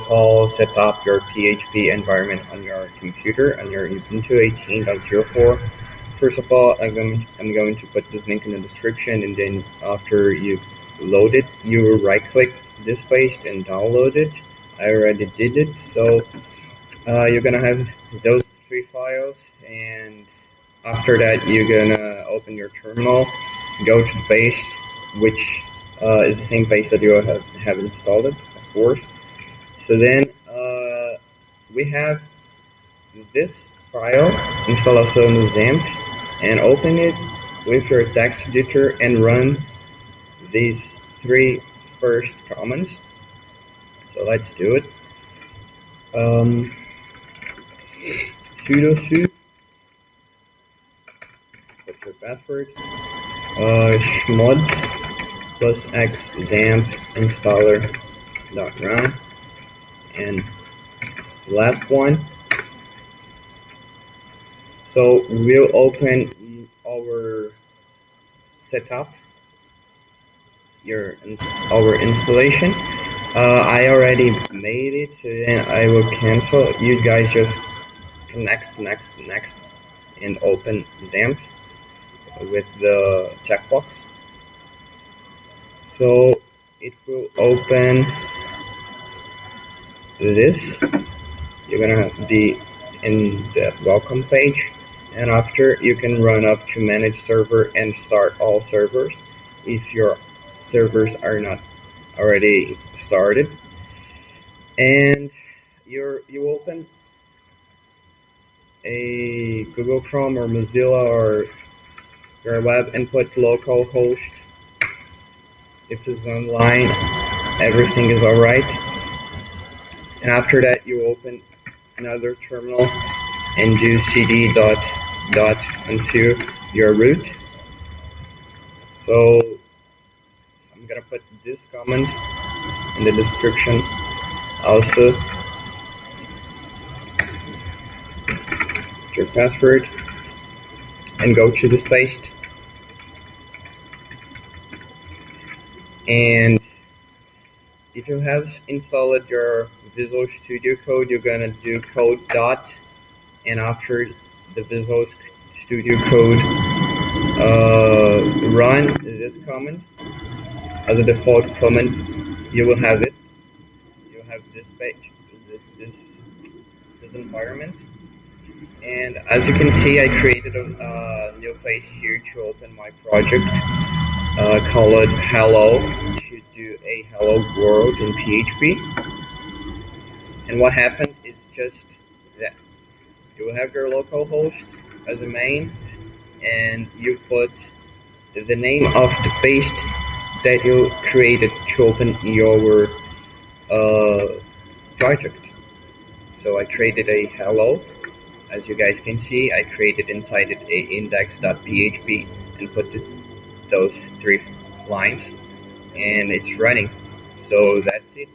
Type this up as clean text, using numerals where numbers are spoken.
all set up your PHP environment on your computer on your Ubuntu 18.04. First of all, I'm going to put this link in the description, and then after you load it, you right-click this paste and download it. I already did it, so you're gonna have those three files, and after that you're gonna open your terminal, go to the paste, which is the same paste that you have installed it, of course. So then we have this file, instalação XAMPP, and open it with your text editor and run these three first commands. So let's do it. Sudo put your password, chmod plus x XAMPP installer.run, and the last one. So we'll open our setup, our installation. I already made it, so then I will cancel. You guys just next, and open XAMPP with the checkbox. So it will open this. You're gonna be in the welcome page, and after you can run up to manage server and start all servers if your servers are not already started. And you open a Google Chrome or Mozilla or your web and put localhost. If it's online, everything is alright. And after that you open another terminal and do cd dot until your root. So I'm gonna put this comment in the description also. Your password and go to this paste, and if you have installed your Visual Studio Code, you're gonna do code dot, and after the Visual Studio Code run this command as a default command. You will have it. You have this page, this environment. And as you can see, I created a new place here to open my project called hello, to do a hello world in PHP. And what happened is just that you will have your local host as a main, and you put the name of the paste that you created to open your project. So I created a hello. As you guys can see, I created inside it a index.php and put those three lines, and it's running. So that's it.